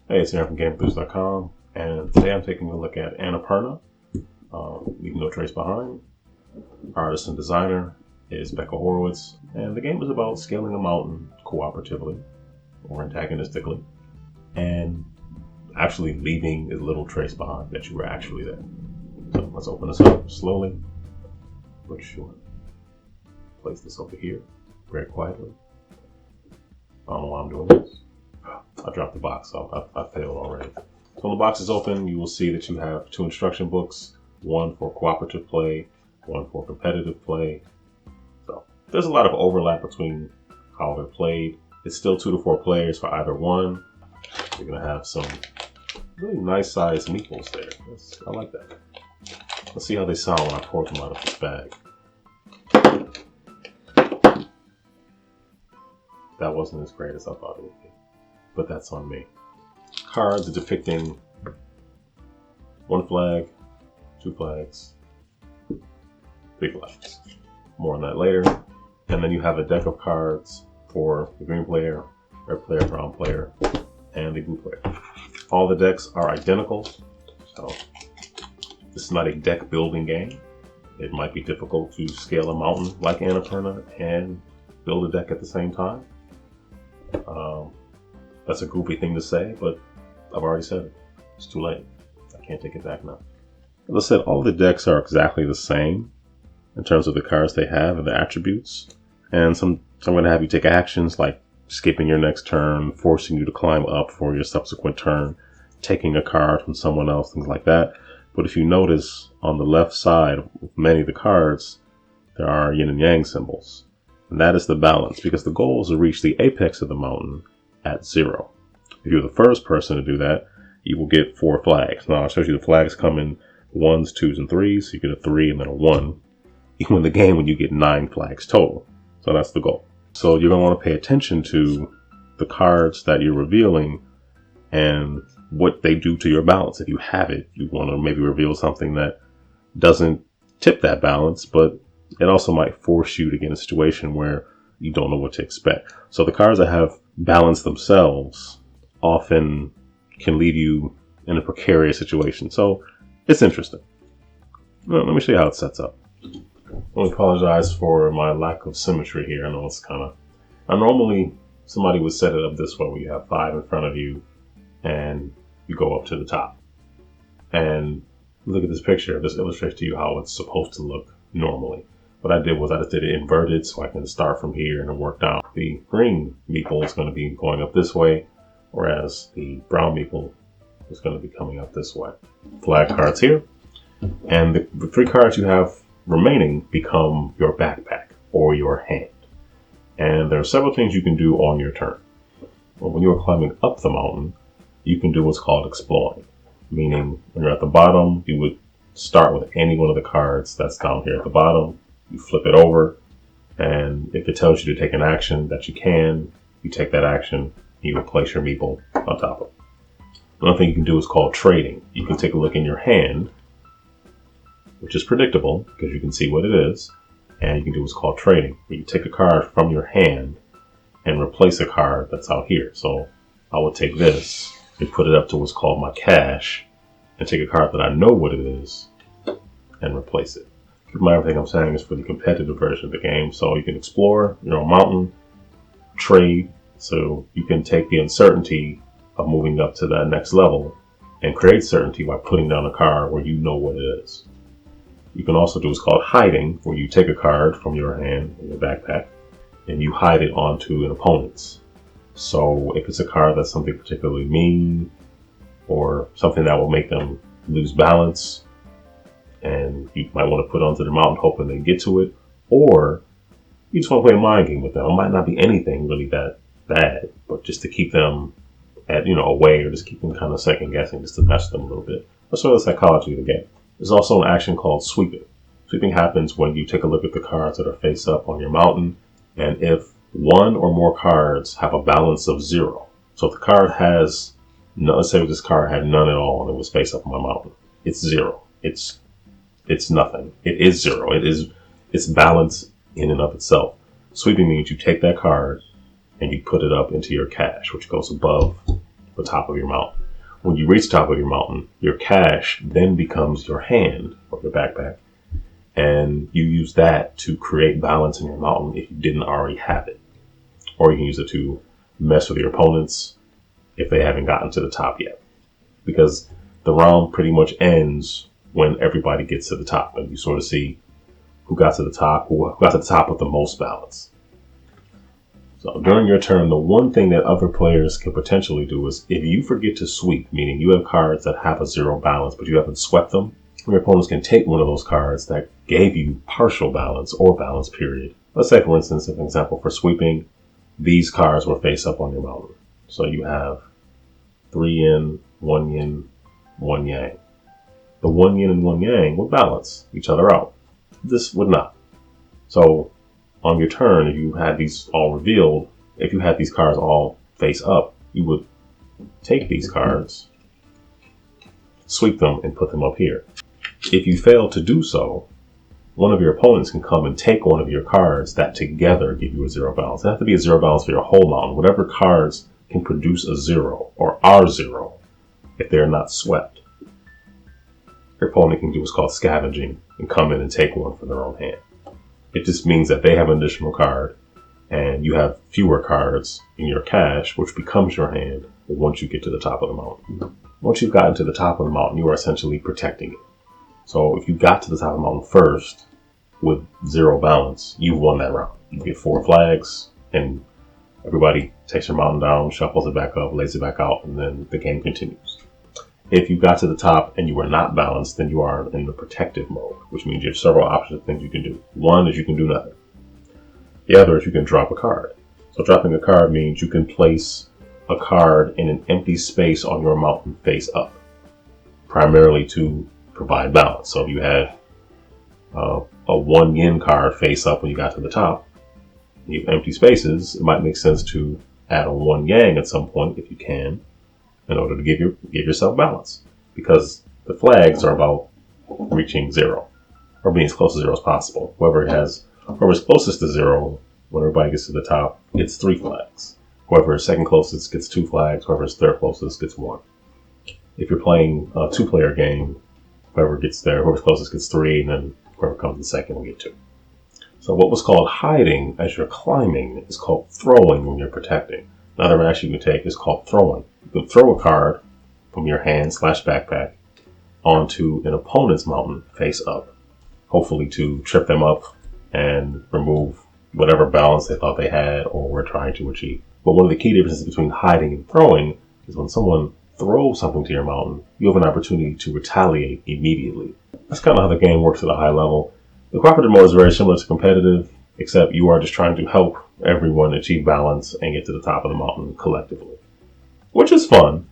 Hey, it's Aaron from GameEnthus.com, and today I'm taking a look at Annapurna, Leaving No Trace Behind. Artist and designer is Rebecca Horovitz, and the game is about scaling a mountain cooperatively or antagonistically, and actually leaving as little trace behind that you were actually there. So let's open this up slowly but sure. Place this over here very quietly. I don't know why I'm doing this. I dropped the box, so I failed already. So when the box is open, you will see that you have 2 instruction books, one for cooperative play, one for competitive play. So there's a lot of overlap between how they're played. It's still 2 to 4 players for either one. You're gonna have some really nice sized meeples there. I like that. Let's see how they sound when I pour them out of this bag. That wasn't as great as I thought it would be, but that's on me. Cards are depicting 1 flag, 2 flags, 3 flags. More on that later. And then you have a deck of cards for the green player, red player, brown player, and the blue player. All the decks are identical, so this is not a deck building game. It might be difficult to scale a mountain like Annapurna and build a deck at the same time. That's a goofy thing to say, but I've already said it. It's too late. I can't take it back now. As I said, all the decks are exactly the same in terms of the cards they have and the attributes. And I'm going to have you take actions like skipping your next turn, forcing you to climb up for your subsequent turn, taking a card from someone else, things like that. But if you notice on the left side of many of the cards, there are yin and yang symbols. And that is the balance, because the goal is to reach the apex of the mountain at 0. If you're the first person to do that, you will get 4 flags. Now, I'll show you the flags come in 1s, 2s, and 3s. So you get a 3 and then a 1. You win the game when you get 9 flags total. So that's the goal. So you're going to want to pay attention to the cards that you're revealing and what they do to your balance. If you have it, you want to maybe reveal something that doesn't tip that balance, but it also might force you to get in a situation where you don't know what to expect. So the cards that have balance themselves often can leave you in a precarious situation. So it's interesting. Well, let me show you how it sets up. I apologize for my lack of symmetry here. I know it's normally somebody would set it up this way where you have 5 in front of you and you go up to the top. And look at this picture. This illustrates to you how it's supposed to look normally. What I did was I just did it inverted so I can start from here and work down. The green meeple is going to be going up this way, whereas the brown meeple is going to be coming up this way. Flag cards here. And the 3 cards you have remaining become your backpack or your hand. And there are several things you can do on your turn. Well, when you are climbing up the mountain, you can do what's called exploring. Meaning, when you're at the bottom, you would start with any one of the cards that's down here at the bottom. You flip it over, and if it tells you to take an action that you can, you take that action, you will place your meeple on top of it. Another thing you can do is called trading. You can take a look in your hand, which is predictable because you can see what it is, and you can do what's called trading, where you take a card from your hand and replace a card that's out here. So I would take this and put it up to what's called my cache, and take a card that I know what it is and replace it. Keep in mind, everything I'm saying is for the competitive version of the game. So you can explore your own mountain, trade, so you can take the uncertainty of moving up to that next level and create certainty by putting down a card where you know what it is. You can also do what's called hiding, where you take a card from your hand in your backpack and you hide it onto an opponent's. So if it's a card that's something particularly mean or something that will make them lose balance, and you might want to put onto the mountain hoping they get to it, or you just want to play a mind game with them. It might not be anything really that bad, but just to keep them at away, or just keep them kind of second guessing, just to mess them a little bit. That's sort of the psychology of the game. There's also an action called sweeping. Sweeping happens when you take a look at the cards that are face up on your mountain, and if 1 or more cards have a balance of 0. So if the card has, let's say this card had none at all and it was face up on my mountain, it's 0. It's nothing. It is 0. It's balance in and of itself. Sweeping means you take that card and you put it up into your cache, which goes above the top of your mountain. When you reach the top of your mountain, your cash then becomes your hand or your backpack. And you use that to create balance in your mountain if you didn't already have it. Or you can use it to mess with your opponents if they haven't gotten to the top yet. Because the round pretty much ends when everybody gets to the top. And you sort of see who got to the top, who got to the top with the most balance. So during your turn, the one thing that other players can potentially do is if you forget to sweep, meaning you have cards that have a 0 balance, but you haven't swept them, your opponents can take one of those cards that gave you partial balance or balance period. Let's say, for instance, an example for sweeping, these cards were face up on your mountain. So you have 3 yin, 1 yin, 1 yang. The 1 yin and 1 yang would balance each other out. This would not. So on your turn, if you had these all revealed, if you had these cards all face up, you would take these cards, sweep them, and put them up here. If you fail to do so, one of your opponents can come and take one of your cards that together give you a 0 balance. It doesn't have to be a 0 balance for your whole mountain. Whatever cards can produce a 0 or are 0 if they're not swept. Your opponent can do what's called scavenging and come in and take one for their own hand. It just means that they have an additional card and you have fewer cards in your cache, which becomes your hand once you get to the top of the mountain. Once you've gotten to the top of the mountain, you are essentially protecting it. So if you got to the top of the mountain first with 0 balance, you've won that round. You get 4 flags and everybody takes your mountain down, shuffles it back up, lays it back out, and then the game continues. If you got to the top and you were not balanced, then you are in the protective mode, which means you have several options of things you can do. One is you can do nothing. The other is you can drop a card. So dropping a card means you can place a card in an empty space on your mountain face up, primarily to provide balance. So if you had a 1 yin card face up when you got to the top, and you have empty spaces, it might make sense to add a 1 yang at some point if you can, in order to give yourself balance, because the flags are about reaching 0 or being as close to 0 as possible. Whoever's closest to 0 when everybody gets to the top gets 3 flags. Whoever is second closest gets 2 flags. Whoever is third closest gets 1. If you're playing a 2-player game, whoever's closest gets 3, and then whoever comes in second will get 2. So what was called hiding as you're climbing is called throwing when you're protecting. Another action you can take is called throwing. You can throw a card from your hand/backpack onto an opponent's mountain face up, hopefully to trip them up and remove whatever balance they thought they had or were trying to achieve. But one of the key differences between hiding and throwing is when someone throws something to your mountain, you have an opportunity to retaliate immediately. That's kind of how the game works at a high level. The cooperative mode is very similar to competitive, except you are just trying to help everyone achieve balance and get to the top of the mountain collectively, which is fun.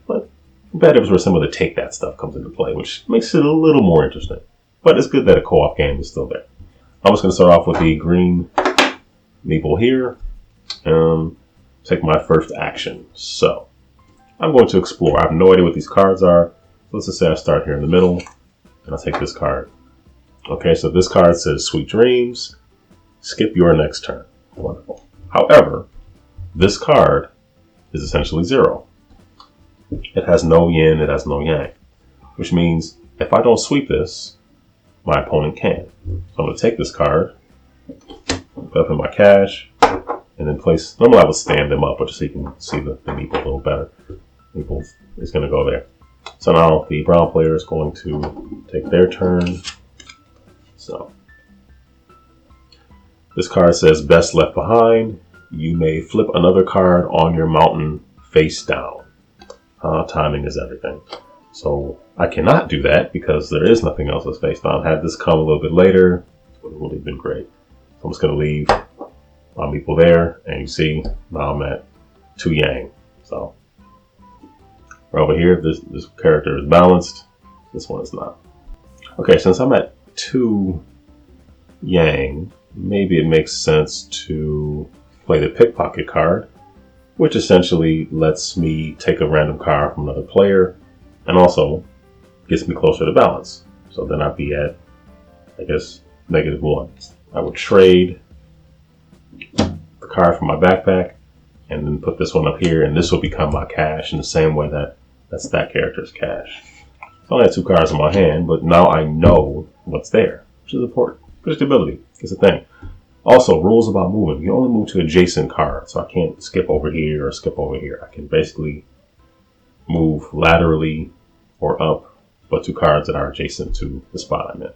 But competitive is where some of the take that stuff comes into play, which makes it a little more interesting. But it's good that a co-op game is still there. I'm just going to start off with the green meeple here and take my first action. So I'm going to explore. I have no idea what these cards are. So let's just say I start here in the middle and I'll take this card. Okay, so this card says Sweet Dreams. Skip your next turn. Wonderful. However, this card is essentially 0. It has no yin, it has no yang, which means if I don't sweep this, my opponent can. So I'm going to take this card, put it up in my cache, and then place. Normally I would stand them up, but just so you can see the meeple a little better. Meeple is going to go there. So now the brown player is going to take their turn. So this card says Best Left Behind. You may flip another card on your mountain face down. Timing is everything. So I cannot do that because there is nothing else that's face down. Had this come a little bit later, it would have really been great. So I'm just going to leave my meeple there. And you see, now I'm at 2 yang. So right over here, this character is balanced. This one is not. Okay, since I'm at 2 yang, maybe it makes sense to play the pickpocket card, which essentially lets me take a random card from another player and also gets me closer to balance. So then I'd be at, I guess, -1. I would trade the card from my backpack and then put this one up here, and this will become my cash in the same way that's that character's cash. So I only have 2 cards in my hand, but now I know what's there, which is important. Predictability is a thing. Also, rules about moving. You only move to adjacent cards, so I can't skip over here or skip over here. I can basically move laterally or up, but to cards that are adjacent to the spot I'm in.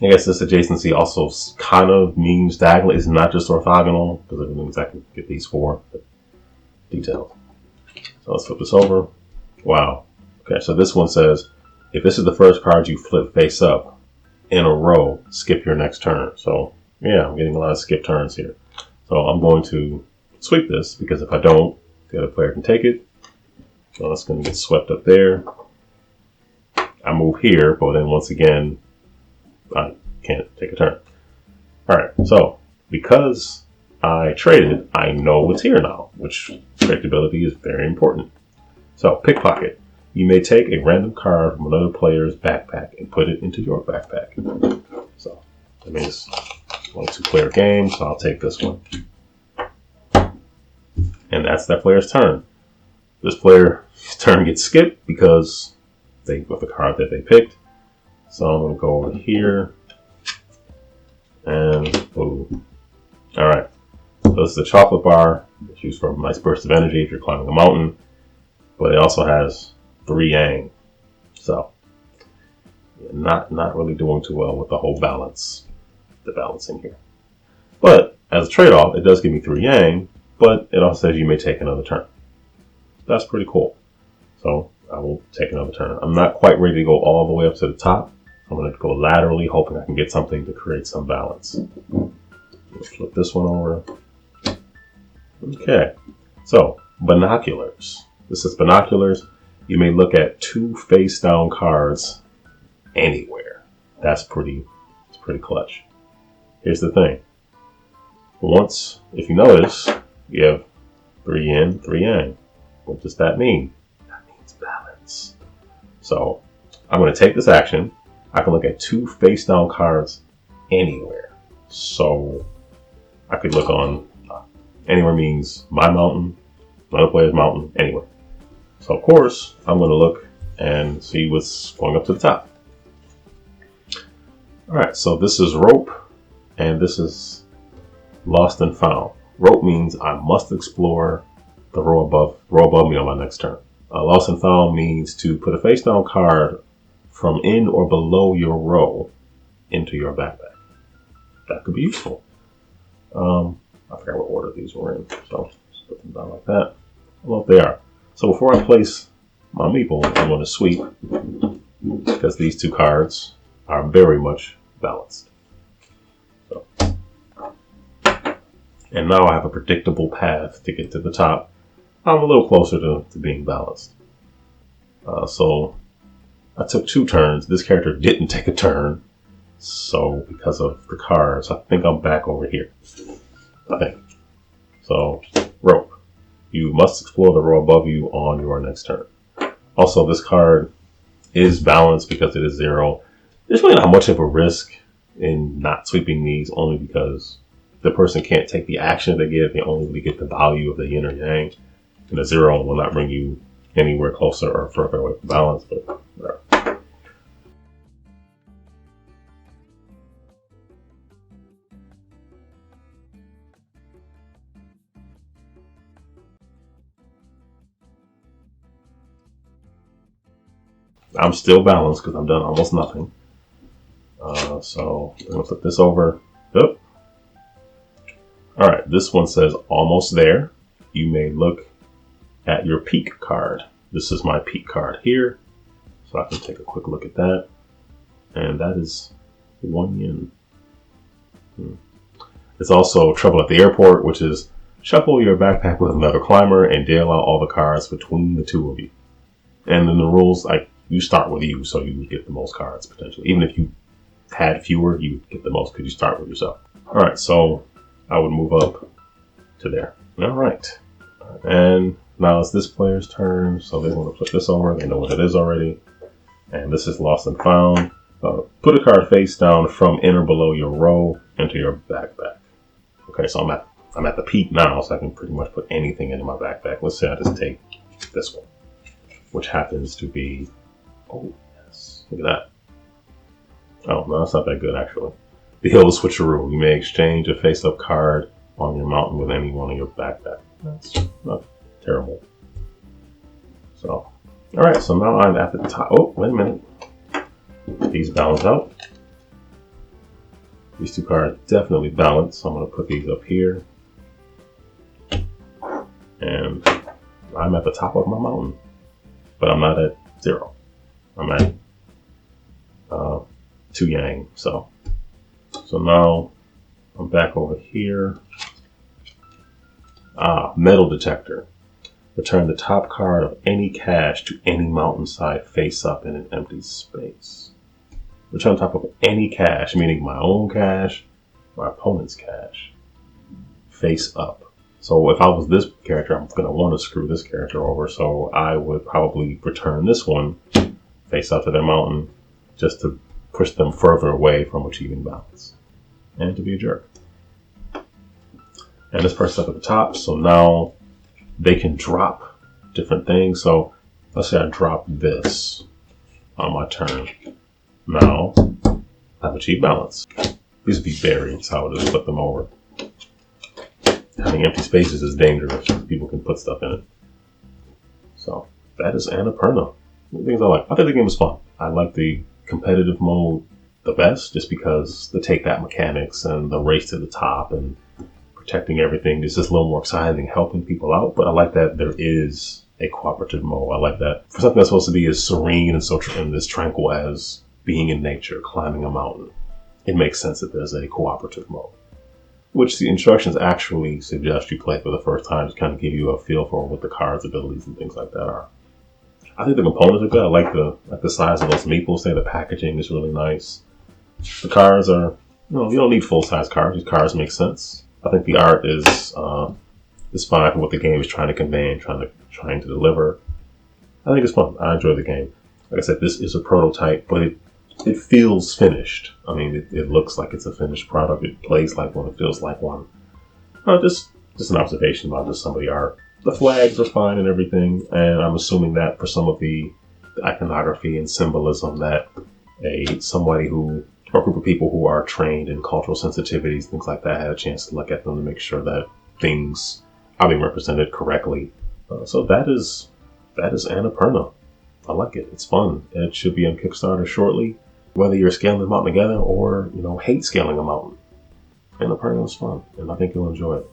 I guess this adjacency also kind of means diagonal. It's not just orthogonal, because it means I can get these 4 details. So let's flip this over. Wow. Okay, so this one says, if this is the first card you flip face up in a row, skip your next turn. So yeah, I'm getting a lot of skip turns here. So I'm going to sweep this, because if I don't, the other player can take it. So that's going to get swept up there. I move here, but then once again, I can't take a turn. Alright, so because I traded, I know what's here now, which predictability is very important. So, pickpocket. You may take a random card from another player's backpack and put it into your backpack. So, that means it's only 2-player game, so I'll take this one. And that's that player's turn. This player's turn gets skipped because they with the card that they picked. So I'm going to go over here and boom. Alright, so this is a chocolate bar. It's used for a nice burst of energy if you're climbing a mountain, but it also has 3 yang. So not really doing too well with the whole the balancing here. But as a trade-off, it does give me 3 yang, but it also says you may take another turn. That's pretty cool. So I will take another turn. I'm not quite ready to go all the way up to the top. I'm going to go laterally, hoping I can get something to create some balance. Let's flip this one over. Okay, so binoculars. This is binoculars. You may look at 2 face-down cards anywhere. It's pretty clutch. Here's the thing. Once, if you notice, you have 3 yin, 3 yang. What does that mean? That means balance. So I'm going to take this action. I can look at 2 face-down cards anywhere. So I could look on anywhere means my mountain, another player's mountain, anywhere. So of course, I'm going to look and see what's going up to the top. Alright, so this is rope, and this is lost and found. Rope means I must explore the row above me on my next turn. Lost and found means to put a face-down card from in or below your row into your backpack. That could be useful. I forgot what order these were in, so just put them down like that. Well, they are. So before I place my meeple, I'm going to sweep, because these 2 cards are very much balanced. So, and now I have a predictable path to get to the top. I'm a little closer to being balanced. So I took 2 turns. This character didn't take a turn. So because of the cards, I think I'm back over here. I think. So, rope. You must explore the row above you on your next turn. Also, this card is balanced because it is 0. There's really not much of a risk in not sweeping these, only because the person can't take the action they get. They only really get the value of the yin or yang. And a 0 will not bring you anywhere closer or further away from balance, but whatever. I'm still balanced because I've done almost nothing. So I'm going to flip this over. Oh. Alright, this one says almost there. You may look at your peak card. This is my peak card here. So I can take a quick look at that. And that is 1 yin. It's also trouble at the airport, which is shuffle your backpack with another climber and deal out all the cards between the 2 of you. And then the rules, like, you start with you, so you would get the most cards potentially. Even if you had fewer, you would get the most because you start with yourself. Alright, so I would move up to there. Alright. And now it's this player's turn, so they want to flip this over. They know what it is already. And this is lost and found. Put a card face down from in or below your row into your backpack. Okay, so I'm at I'm at the peak now, so I can pretty much put anything into my backpack. Let's say I just take this one, which happens to be, oh yes, look at that. Oh no, that's not that good actually. The Hill Switcheroo. You may exchange a face-up card on your mountain with anyone in your backpack. That's not terrible. So, all right. So now I'm at the top. Oh, wait a minute. These balance out. These two cards definitely balance. So I'm going to put these up here. And I'm at the top of my mountain. But I'm not at 0. I'm at 2 yang. So now I'm back over here. Metal detector. Return the top card of any cache to any mountainside face up in an empty space. Return top of any cache, meaning my own cache, my opponent's cache, face up. So if I was this character, I'm going to want to screw this character over. So I would probably return this one face up to their mountain just to push them further away from achieving balance and to be a jerk. And this person's up at the top. So now they can drop different things. So let's say I drop this on my turn. Now I've achieved balance. These would be buried, so I would just flip them over. Having empty spaces is dangerous. People can put stuff in it. So that is Annapurna. The things I like. I think the game was fun. I like the competitive mode the best, just because the take that mechanics and the race to the top and protecting everything is just a little more exciting, helping people out. But I like that there is a cooperative mode. I like that for something that's supposed to be as serene and so and as tranquil as being in nature, climbing a mountain. It makes sense that there's a cooperative mode, which the instructions actually suggest you play for the first time to kind of give you a feel for what the cards' abilities and things like that are. I think the components are good. I like the size of those meeples. The packaging is really nice. The cards are, you don't need full-size cards. These cards make sense. I think the art is fine for what the game is trying to convey and trying to deliver. I think it's fun. I enjoy the game. Like I said, this is a prototype, but it feels finished. I mean, it looks like it's a finished product. It plays like one. It feels like one. Just an observation about just some of the art. The flags are fine and everything, and I'm assuming that for some of the iconography and symbolism that somebody who, or a group of people who are trained in cultural sensitivities, things like that, had a chance to look at them to make sure that things are being represented correctly. So that is Annapurna. I like it. It's fun. It should be on Kickstarter shortly. Whether you're scaling the mountain together or hate scaling a mountain, Annapurna is fun, and I think you'll enjoy it.